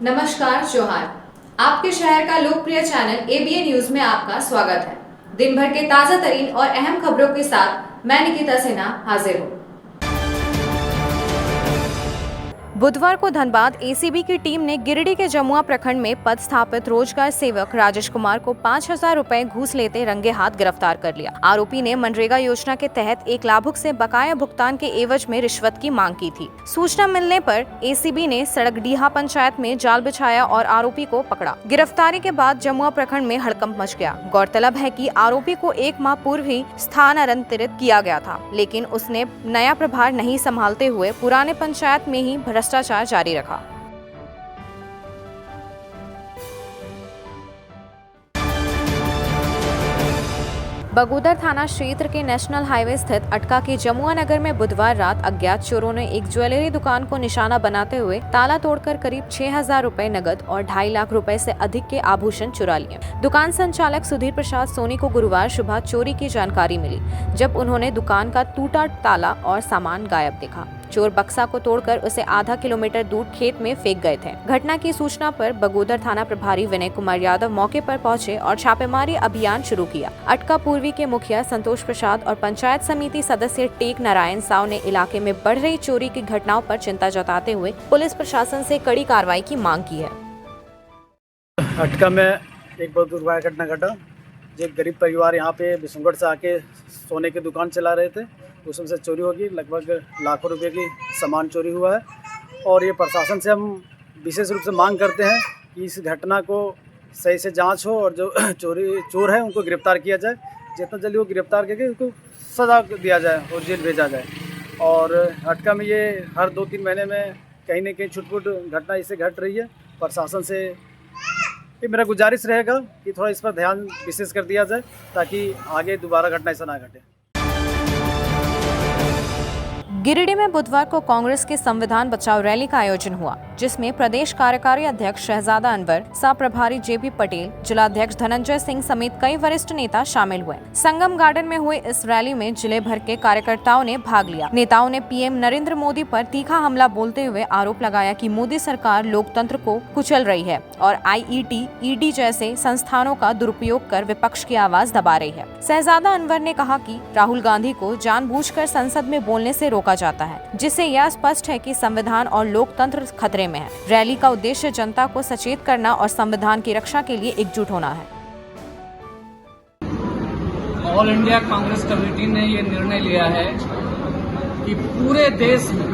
नमस्कार जोहार। आपके शहर का लोकप्रिय चैनल एबीएन न्यूज में आपका स्वागत है। दिन भर के ताजा तरीन और अहम खबरों के साथ मैं निकिता सिन्हा हाजिर हूँ। बुधवार को धनबाद एसीबी की टीम ने गिरिडीह के जमुआ प्रखंड में पदस्थापित रोजगार सेवक राजेश कुमार को 5,000 रुपए घूस लेते रंगे हाथ गिरफ्तार कर लिया। आरोपी ने मनरेगा योजना के तहत एक लाभुक से बकाया भुगतान के एवज में रिश्वत की मांग की थी। सूचना मिलने पर एसीबी ने सड़कडीहा पंचायत में जाल बिछाया और आरोपी को पकड़ा। गिरफ्तारी के बाद जमुआ प्रखंड में हड़कंप मच गया। गौरतलब है कि आरोपी को 1 माह पूर्व ही स्थानांतरित किया गया था, लेकिन उसने नया प्रभार नहीं संभालते हुए पुराने पंचायत में ही भ्रष्टाचार जारी रखा। बगोदर थाना क्षेत्र के नेशनल हाईवे स्थित अटका के जमुआ नगर में बुधवार रात अज्ञात चोरों ने एक ज्वेलरी दुकान को निशाना बनाते हुए ताला तोड़कर करीब 6,000 रुपए नगद और 2.5 लाख रुपए से अधिक के आभूषण चुरा लिए। दुकान संचालक सुधीर प्रसाद सोनी को गुरुवार सुबह चोरी की जानकारी मिली, जब उन्होंने दुकान का टूटा ताला और सामान गायब देखा। चोर बक्सा को तोड़कर उसे आधा किलोमीटर दूर खेत में फेंक गए थे। घटना की सूचना पर बगोदर थाना प्रभारी विनय कुमार यादव मौके पर पहुंचे और छापेमारी अभियान शुरू किया। अटका पूर्वी के मुखिया संतोष प्रसाद और पंचायत समिति सदस्य टेक नारायण साव ने इलाके में बढ़ रही चोरी की घटनाओं पर चिंता जताते हुए पुलिस प्रशासन से कड़ी कार्रवाई की मांग की है। अटका में एक बहुत दुर्भाग्य घटना घटा। एक गरीब परिवार यहाँ पे बिसुंगढ़ से आके सोने की दुकान चला रहे थे, उसमें से चोरी होगी। लगभग लाखों रुपए की सामान चोरी हुआ है और ये प्रशासन से हम विशेष रूप से मांग करते हैं कि इस घटना को सही से जांच हो और जो चोर है उनको गिरफ्तार किया जाए। जितना जल्दी वो गिरफ्तार करके उनको सजा दिया जाए और जेल भेजा जाए। और अटका में ये हर 2-3 महीने में कहीं न कहीं छुटपुट घटना इससे घट रही है। प्रशासन से ये मेरा गुजारिश रहेगा कि थोड़ा इस पर ध्यान विशेष कर दिया जाए ताकि आगे दोबारा घटना ऐसा ना घटे। गिरिडीह में बुधवार को कांग्रेस के संविधान बचाओ रैली का आयोजन हुआ, जिसमें प्रदेश कार्यकारी अध्यक्ष शहजादा अनवर, सह प्रभारी जेपी पटेल, जिलाध्यक्ष धनंजय सिंह समेत कई वरिष्ठ नेता शामिल हुए। संगम गार्डन में हुए इस रैली में जिले भर के कार्यकर्ताओं ने भाग लिया। नेताओं ने पीएम नरेंद्र मोदी पर तीखा हमला बोलते हुए आरोप लगाया कि मोदी सरकार लोकतंत्र को कुचल रही है और आईईटी, ईडी जैसे संस्थानों का दुरुपयोग कर विपक्ष की आवाज दबा रही है। शहजादा अनवर ने कहा कि राहुल गांधी को जानबूझकर संसद में बोलने से रोका जाता है, जिससे यह स्पष्ट है कि संविधान और लोकतंत्र खतरे में है। रैली का उद्देश्य जनता को सचेत करना और संविधान की रक्षा के लिए एकजुट होना है। ऑल इंडिया कांग्रेस कमेटी ने ये निर्णय लिया है कि पूरे देश में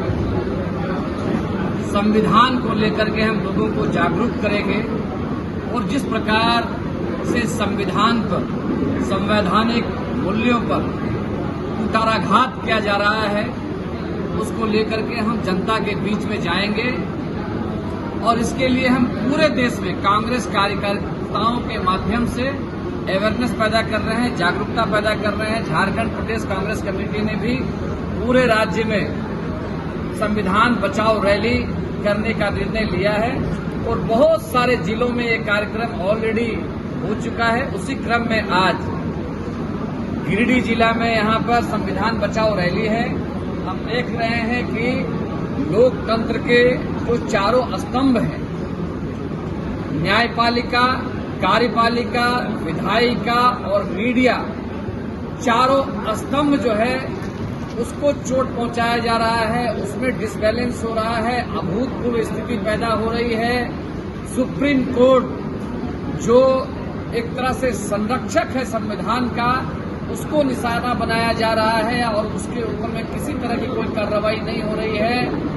संविधान को लेकर के हम लोगों को जागरूक करेंगे और जिस प्रकार से संविधान पर, संवैधानिक मूल्यों पर कुठाराघात किया जा रहा है, उसको लेकर के हम जनता के बीच में जाएंगे और इसके लिए हम पूरे देश में कांग्रेस कार्यकर्ताओं के माध्यम से अवेयरनेस पैदा कर रहे हैं, जागरूकता पैदा कर रहे हैं। झारखंड प्रदेश कांग्रेस कमेटी ने भी पूरे राज्य में संविधान बचाओ रैली करने का निर्णय लिया है और बहुत सारे जिलों में ये कार्यक्रम ऑलरेडी हो चुका है। उसी क्रम में आज गिरिडीह जिला में यहाँ पर संविधान बचाओ रैली है। हम देख रहे हैं कि लोकतंत्र के जो चारों स्तंभ हैं, न्यायपालिका, कार्यपालिका, विधायिका और मीडिया, चारों स्तंभ जो है उसको चोट पहुंचाया जा रहा है, उसमें डिसबैलेंस हो रहा है, अभूतपूर्व स्थिति पैदा हो रही है। सुप्रीम कोर्ट जो एक तरह से संरक्षक है संविधान का, उसको निशाना बनाया जा रहा है और उसके ऊपर में किसी तरह की कोई कार्रवाई नहीं हो रही है।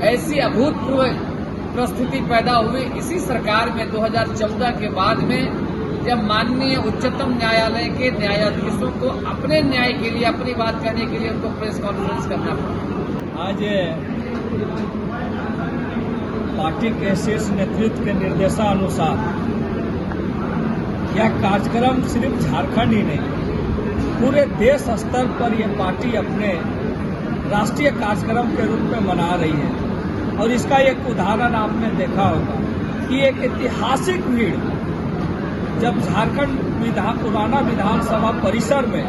ऐसी अभूतपूर्व परिस्थिति पैदा हुई इसी सरकार में 2014 के बाद में, जब माननीय उच्चतम न्यायालय के न्यायाधीशों को अपने न्याय के लिए, अपनी बात कहने के लिए उनको प्रेस कॉन्फ्रेंस करना पड़ा। आज पार्टी के शीर्ष नेतृत्व के निर्देशानुसार यह कार्यक्रम सिर्फ झारखंड ही नहीं, पूरे देश स्तर पर यह पार्टी अपने राष्ट्रीय कार्यक्रम के रूप में मना रही है। और इसका एक उदाहरण आपने देखा होगा कि एक ऐतिहासिक भीड़ जब झारखंड पुराना विधानसभा परिसर में,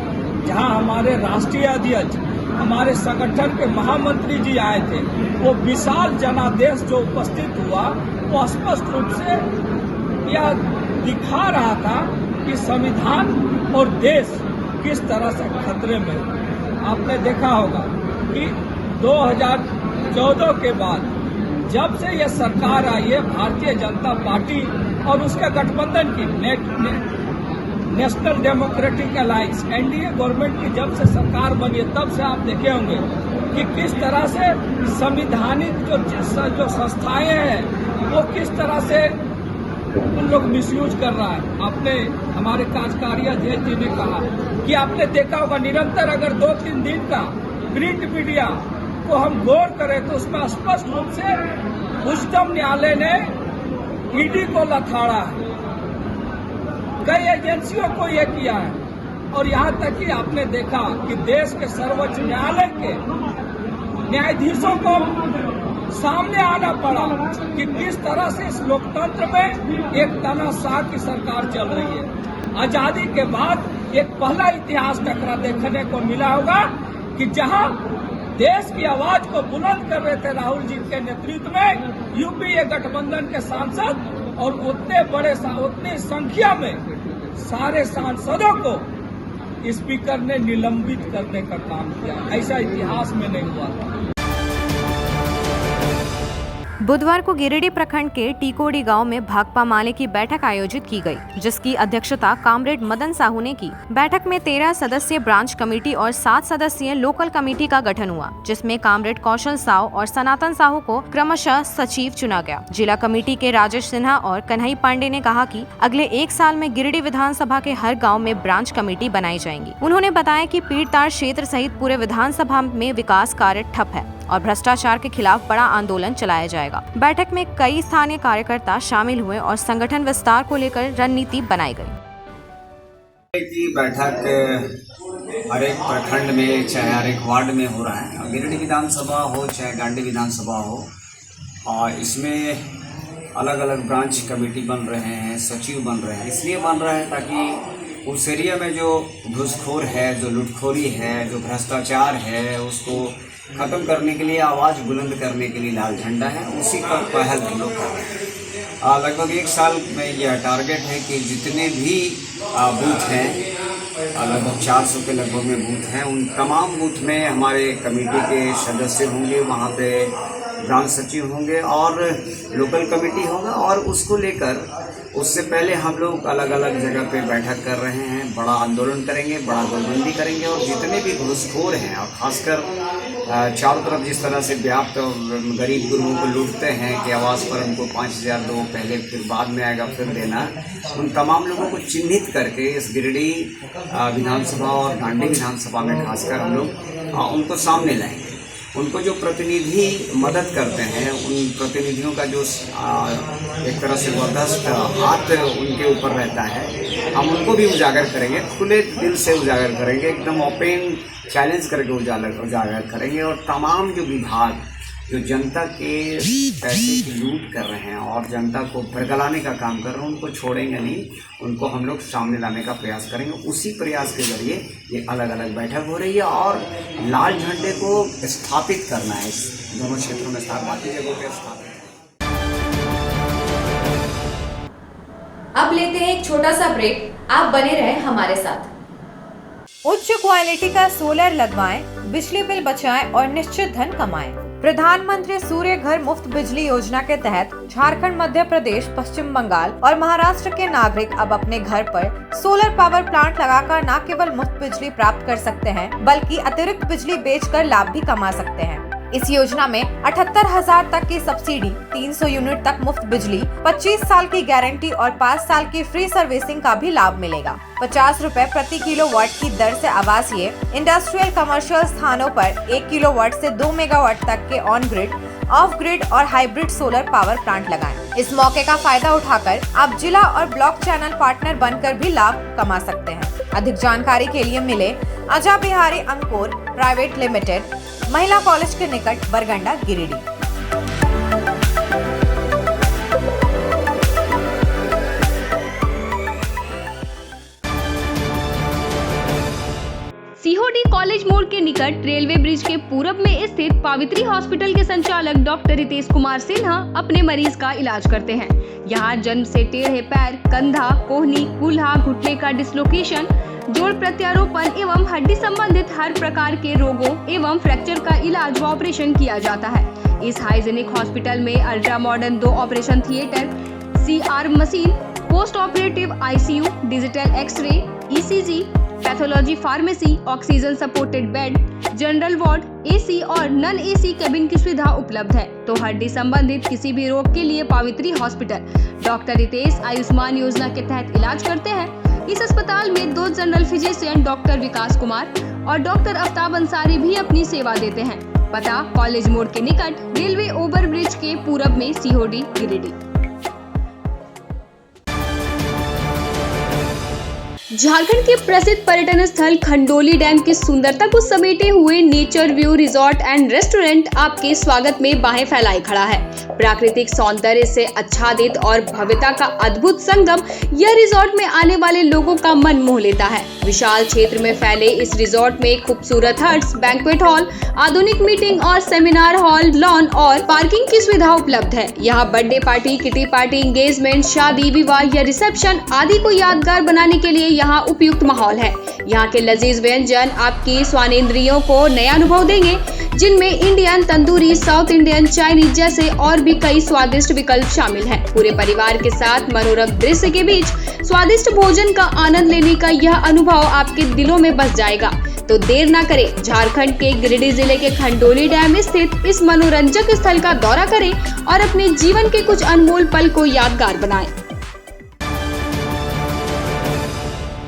जहां हमारे राष्ट्रीय अध्यक्ष, हमारे संगठन के महामंत्री जी आए थे, वो विशाल जनादेश जो उपस्थित हुआ वो स्पष्ट रूप से यह दिखा रहा था कि संविधान और देश किस तरह से खतरे में है। आपने देखा होगा कि 2014 के बाद जब से यह सरकार आई है, भारतीय जनता पार्टी और उसके गठबंधन की national democratic alliance NDA government की जब से सरकार बनी है, तब से आप देखे होंगे कि किस तरह से संवैधानिक जो संस्थाएं हैं वो किस तरह से उन लोग मिसयूज कर रहा है। आपने हमारे कार्यकारी अध्यक्ष जी ने कहा कि आपने देखा होगा निरंतर अगर 2-3 दिन का प्रिंट मीडिया को हम गौर करें तो उसमें स्पष्ट रूप से उच्चतम न्यायालय ने ईडी को लथाड़ा है, कई एजेंसियों को यह किया है और यहाँ तक कि आपने देखा कि देश के सर्वोच्च न्यायालय के न्यायाधीशों को सामने आना पड़ा कि किस तरह से इस लोकतंत्र में एक तानाशाह की सरकार चल रही है। आजादी के बाद एक पहला इतिहास टकरा देखने को मिला होगा कि जहां देश की आवाज को बुलंद कर रहे थे राहुल जी के नेतृत्व में यूपीए गठबंधन के सांसद और उतनी संख्या में सारे सांसदों को स्पीकर ने निलंबित करने का काम किया। ऐसा इतिहास में नहीं हुआ था। बुधवार को गिरिडीह प्रखंड के टीकोडी गांव में भाकपा माले की बैठक आयोजित की गई, जिसकी अध्यक्षता कामरेड मदन साहू ने की। बैठक में 13 सदस्यीय ब्रांच कमेटी और 7 सदस्यीय लोकल कमेटी का गठन हुआ, जिसमें कामरेड कौशल साहू और सनातन साहू को क्रमशः सचिव चुना गया। जिला कमेटी के राजेश सिन्हा और कन्हई पांडे ने कहा कि अगले 1 साल में गिरिडीह विधानसभा के हर गाँव में ब्रांच कमेटी बनाई जाएंगी। उन्होंने बताया कि पीड़तार क्षेत्र सहित पूरे विधानसभा में विकास कार्य ठप है और भ्रष्टाचार के खिलाफ बड़ा आंदोलन चलाया जाएगा। बैठक में कई स्थानीय कार्यकर्ता शामिल हुए और संगठन विस्तार को लेकर रणनीति बनाई गई। की बैठक हर एक प्रखंड में चाहे हर एक वार्ड में हो रहा है। गिरिडीह विधानसभा हो चाहे गांडी विधानसभा हो, और इसमें अलग अलग ब्रांच कमेटी बन रहे हैं, सचिव बन रहे हैं। इसलिए बन रहा है ताकि उस एरिया में जो घूसखोर है, जो लुटखोरी है, जो भ्रष्टाचार है, उसको खत्म करने के लिए, आवाज़ बुलंद करने के लिए लाल झंडा है, उसी का पहल हम लोग कर रहे हैं। लगभग 1 साल में यह टारगेट है कि जितने भी बूथ हैं, लगभग 400 के लगभग में बूथ हैं, उन तमाम बूथ में हमारे कमेटी के सदस्य होंगे, वहाँ पे ब्रांच सचिव होंगे और लोकल कमेटी होगा। और उसको लेकर उससे पहले हम लोग अलग अलग जगह पे बैठक कर रहे हैं, बड़ा आंदोलन करेंगे, बड़ा गोलबंदी करेंगे और जितने भी घूसखोर हैं और खासकर चारों तरफ जिस तरह से व्याप्त गरीब गुरुओं को लूटते हैं कि आवास पर उनको 5,000 दो, पहले फिर बाद में आएगा फिर देना, उन तमाम लोगों को चिन्हित करके इस गिरिडीह विधानसभा और गांडी विधानसभा में खासकर हम लोग उनको सामने लाएंगे। उनको जो प्रतिनिधि मदद करते हैं, उन प्रतिनिधियों का जो एक तरह से वरदस्त हाथ उनके ऊपर रहता है, हम उनको भी उजागर करेंगे, खुले दिल से उजागर करेंगे, एकदम ओपन चैलेंज करके उजागर करेंगे। और तमाम जो विभाग जो जनता के पैसे की लूट कर रहे हैं और जनता को भड़कलाने का काम कर रहे हैं, उनको छोड़ेंगे नहीं, उनको हम लोग सामने लाने का प्रयास करेंगे। उसी प्रयास के जरिए ये अलग अलग बैठक हो रही है और लाल झंडे को स्थापित करना है इस दोनों क्षेत्रों में, बाकी जगहों पर स्थापित। अब लेते हैं एक छोटा सा ब्रेक, आप बने रहें हमारे साथ। उच्च क्वालिटी का सोलर लगवाएं, बिजली बिल बचाएं और निश्चित धन कमाएं। प्रधानमंत्री सूर्य घर मुफ्त बिजली योजना के तहत झारखंड, मध्य प्रदेश, पश्चिम बंगाल और महाराष्ट्र के नागरिक अब अपने घर पर सोलर पावर प्लांट लगाकर न केवल मुफ्त बिजली प्राप्त कर सकते हैं, बल्कि अतिरिक्त बिजली बेचकर लाभ भी कमा सकते हैं। इस योजना में 78,000 तक की सब्सिडी, 300 यूनिट तक मुफ्त बिजली, 25 साल की गारंटी और 5 साल की फ्री सर्विसिंग का भी लाभ मिलेगा। 50 रुपए प्रति किलोवाट की दर से आवासीय, इंडस्ट्रियल, कमर्शियल स्थानों पर 1 किलोवाट से 2 मेगावाट तक के ऑन ग्रिड, ऑफ ग्रिड और हाइब्रिड सोलर पावर प्लांट लगाएं। इस मौके का फायदा उठाकर आप जिला और ब्लॉक चैनल पार्टनर बनकर भी लाभ कमा सकते हैं। अधिक जानकारी के लिए मिले अजा बिहारी अंकुर प्राइवेट लिमिटेड, महिला कॉलेज के निकट, बरगंडा, गिरिडीह। सीहोडी कॉलेज मोड़ के निकट रेलवे ब्रिज के पूरब में स्थित पावित्री हॉस्पिटल के संचालक डॉक्टर रितेश कुमार सिन्हा अपने मरीज का इलाज करते हैं। यहाँ जन्म से टेढ़े पैर, कंधा, कोहनी, कूल्हा, घुटने का डिसलोकेशन, जोड़ प्रत्यारोपण एवं हड्डी संबंधित हर प्रकार के रोगों एवं फ्रैक्चर का इलाज व ऑपरेशन किया जाता है। इस हाइजेनिक हॉस्पिटल में ultra modern 2 operation theatre, CR machine, post operative ICU, digital x-ray, ECG, pathology pharmacy, oxygen supported bed, general ward, AC और नॉन AC केबिन की सुविधा उपलब्ध है। तो हड्डी संबंधित किसी भी रोग के लिए पावित्री हॉस्पिटल डॉक्टर रितेश आयुष्मान योजना के तहत इलाज करते हैं। इस अस्पताल में 2 जनरल फिजिशियन डॉक्टर विकास कुमार और डॉक्टर आफ्ताब अंसारी भी अपनी सेवा देते हैं। पता कॉलेज मोड़ के निकट रेलवे ओवर ब्रिज के पूरब में, सीहोडी, गिरिडीह। झारखंड के प्रसिद्ध पर्यटन स्थल खंडोली डैम की सुंदरता को समेटे हुए nature view resort and restaurant आपके स्वागत में बाहें फैलाए खड़ा है। प्राकृतिक सौंदर्य से आच्छादित और भव्यता का अद्भुत संगम यह रिजॉर्ट में आने वाले लोगों का मन मोह लेता है। विशाल क्षेत्र में फैले इस रिजॉर्ट में खूबसूरत हट्स, बैंक्वेट हॉल, आधुनिक मीटिंग और सेमिनार हॉल, लॉन और पार्किंग की सुविधा उपलब्ध है। यहाँ birthday party, kitty party, engagement, शादी, विवाह या रिसेप्शन आदि को यादगार बनाने के लिए यहाँ उपयुक्त माहौल है। यहाँ के लजीज व्यंजन आपकी स्वानेंद्रियों को नया अनुभव देंगे, जिनमें Indian, tandoori, south Indian, Chinese जैसे और भी कई स्वादिष्ट विकल्प शामिल हैं। पूरे परिवार के साथ मनोरम दृश्य के बीच स्वादिष्ट भोजन का आनंद लेने का यह अनुभव आपके दिलों में बस जाएगा। तो देर ना करें, झारखंड के गिरिडीह जिले के खंडोली डैम स्थित इस मनोरंजक स्थल का दौरा करें और अपने जीवन के कुछ अनमोल पल को यादगार बनाएं।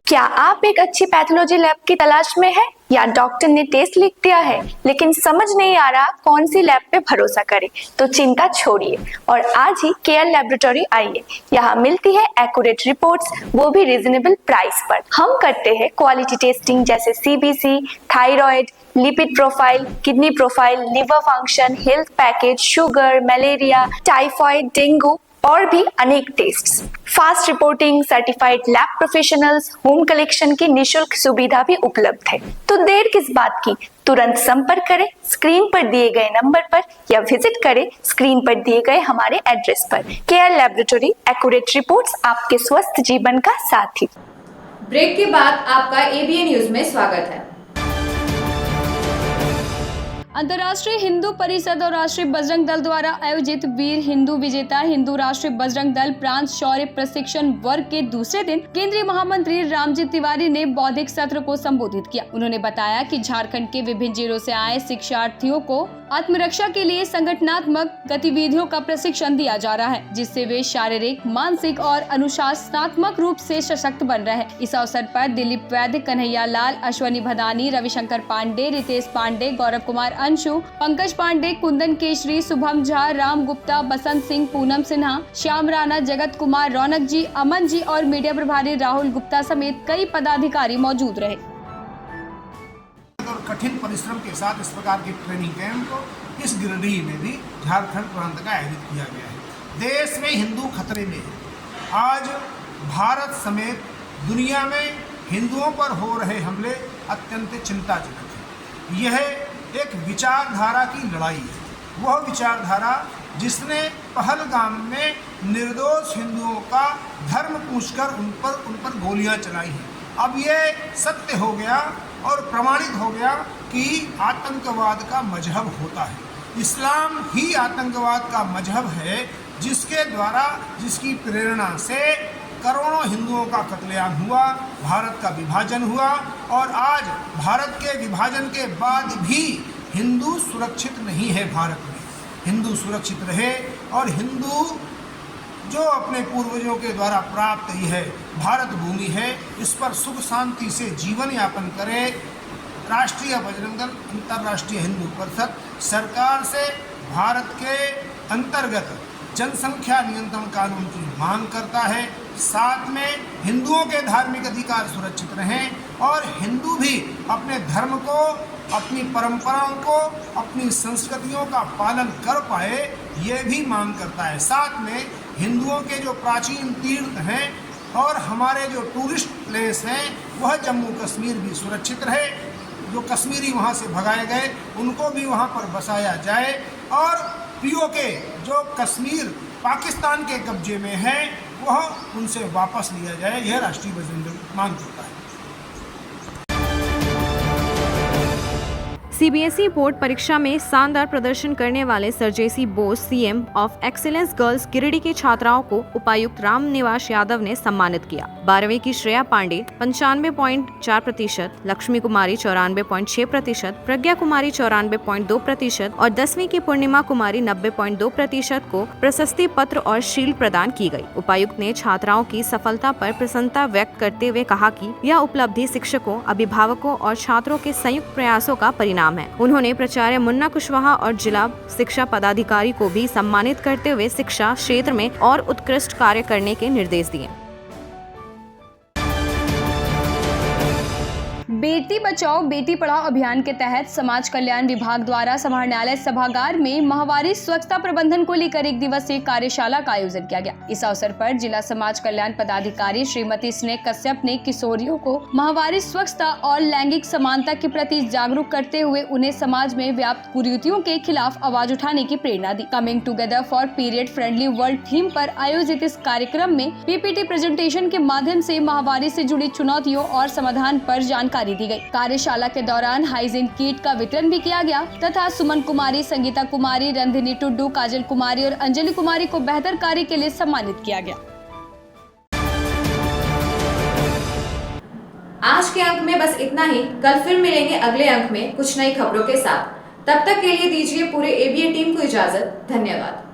क्या आप एक अच्छी पैथोलॉजी लैब की तलाश में है या डॉक्टर ने टेस्ट लिख दिया है लेकिन समझ नहीं आ रहा कौन सी लैब पे भरोसा करें? तो चिंता छोड़िए और आज ही केयर लैबोरेटरी आइए। यहाँ मिलती है एक्यूरेट रिपोर्ट्स, वो भी रीजनेबल प्राइस पर। हम करते हैं क्वालिटी टेस्टिंग जैसे CBC, thyroid, lipid profile, kidney profile, liver function, health package, sugar, malaria, typhoid, dengue और भी अनेक tests. Fast reporting, certified lab professionals, home collection की निशुल्क सुविधा भी उपलब्ध है। तो देर किस बात की, तुरंत संपर्क करें स्क्रीन पर दिए गए नंबर पर या विजिट करें स्क्रीन पर दिए गए हमारे एड्रेस पर। केयर लैबोरेटरी, एक्यूरेट रिपोर्ट्स, आपके स्वस्थ जीवन का साथी। ब्रेक के बाद आपका ABN न्यूज में स्वागत है। अंतर्राष्ट्रीय हिंदू परिषद और राष्ट्रीय बजरंग दल द्वारा आयोजित वीर हिंदू विजेता हिंदू राष्ट्रीय बजरंग दल प्रांत शौर्य प्रशिक्षण वर्ग के दूसरे दिन केंद्रीय महामंत्री रामजीत तिवारी ने बौद्धिक सत्र को संबोधित किया। उन्होंने बताया कि झारखंड के विभिन्न जिलों से आए शिक्षार्थियों को आत्मरक्षा के लिए संगठनात्मक गतिविधियों का प्रशिक्षण दिया जा रहा है, जिससे वे शारीरिक, मानसिक और अनुशासनात्मक रूप से सशक्त बन रहे हैं। इस अवसर पर दिलीप वैद्य, कन्हैया लाल, अश्वनी भदानी, रविशंकर पांडे, रितेश पांडे, गौरव कुमार अंशु, पंकज पांडे, कुंदन केशरी, शुभम झा, राम गुप्ता, बसंत सिंह, पूनम सिन्हा, श्याम राणा, जगत कुमार, रौनक जी, अमन जी और मीडिया प्रभारी राहुल गुप्ता समेत कई पदाधिकारी मौजूद रहे। और कठिन परिश्रम के साथ इस प्रकार के ट्रेनिंग कैंप इस गिरिडीह में भी झारखंड प्रांत का आयोजित किया गया है। देश में हिंदू खतरे में है। आज भारत समेत दुनिया में हिंदुओं पर हो रहे हमले अत्यंत चिंताजनक है। यह एक विचारधारा की लड़ाई है। वह विचारधारा जिसने पहलगाम में निर्दोष हिंदुओं का धर्म पूछकर उन पर गोलियां चलाई हैं। अब यह सत्य हो गया और प्रमाणित हो गया कि आतंकवाद का मजहब होता है। इस्लाम ही आतंकवाद का मजहब है, जिसके द्वारा, जिसकी प्रेरणा से करोड़ों हिंदुओं का कत्लेआम हुआ, भारत का विभाजन हुआ और आज भारत के विभाजन के बाद भी हिंदू सुरक्षित नहीं है। भारत में हिंदू सुरक्षित रहे और हिंदू जो अपने पूर्वजों के द्वारा प्राप्त यह भारत भूमि है, इस पर सुख शांति से जीवन यापन करे। राष्ट्रीय बजरंग दल, अंतर्राष्ट्रीय हिंदू परिषद सरकार से भारत के अंतर्गत जनसंख्या नियंत्रण कानून की मांग करता है। साथ में हिंदुओं के धार्मिक अधिकार सुरक्षित रहें और हिंदू भी अपने धर्म को, अपनी परंपराओं को, अपनी संस्कृतियों का पालन कर पाए, ये भी मांग करता है। साथ में हिंदुओं के जो प्राचीन तीर्थ हैं और हमारे जो टूरिस्ट प्लेस हैं, वह जम्मू कश्मीर भी सुरक्षित रहे। जो कश्मीरी वहाँ से भगाए गए उनको भी वहाँ पर बसाया जाए और पीओके जो कश्मीर पाकिस्तान के कब्जे में है वह उनसे वापस लिया जाए, यह राष्ट्रीय बजरंग दल मांग करता है। सीबीएसई बोर्ड परीक्षा में शानदार प्रदर्शन करने वाले Sir J C Bose CM of excellence girls Giridih की छात्राओं को उपायुक्त रामनिवास यादव ने सम्मानित किया। 12वीं की श्रेया पांडे 95.4%, लक्ष्मी कुमारी 94.6%, प्रज्ञा कुमारी 94.2% और 10वीं की पूर्णिमा कुमारी 90.2% को प्रशस्ति पत्र और शील्ड प्रदान की गई। उपायुक्त ने छात्राओं की सफलता पर प्रसन्नता व्यक्त करते हुए कहा कि यह उपलब्धि शिक्षकों, अभिभावकों और छात्रों के संयुक्त प्रयासों का परिणाम है। उन्होंने प्राचार्य मुन्ना कुशवाहा और जिला शिक्षा पदाधिकारी को भी सम्मानित करते हुए शिक्षा क्षेत्र में और उत्कृष्ट कार्य करने के निर्देश दिए। बेटी बचाओ बेटी पढ़ाओ अभियान के तहत समाज कल्याण विभाग द्वारा समाहरणालय सभागार में माहवारी स्वच्छता प्रबंधन को लेकर 1 दिवसीय कार्यशाला का आयोजन किया गया। इस अवसर पर जिला समाज कल्याण पदाधिकारी श्रीमती स्नेह कश्यप ने किशोरियों को माहवारी स्वच्छता और लैंगिक समानता के प्रति जागरूक करते हुए उन्हें समाज में व्याप्त कुरीतियों के खिलाफ आवाज उठाने की प्रेरणा दी। Coming together for period friendly world theme पर आयोजित इस कार्यक्रम में पीपीटी प्रेजेंटेशन के माध्यम से माहवारी से जुड़ी चुनौतियों और समाधान पर जानकारी दी गई। कार्यशाला के दौरान हाइजीन किट का वितरण भी किया गया तथा सुमन कुमारी, संगीता कुमारी, रंधिनी टुड्डू, काजल कुमारी और अंजलि कुमारी को बेहतर कार्य के लिए सम्मानित किया गया। आज के अंक में बस इतना ही। कल फिर मिलेंगे अगले अंक में कुछ नई खबरों के साथ। तब तक के लिए दीजिए पूरे एबीएन टीम को इजाजत। धन्यवाद।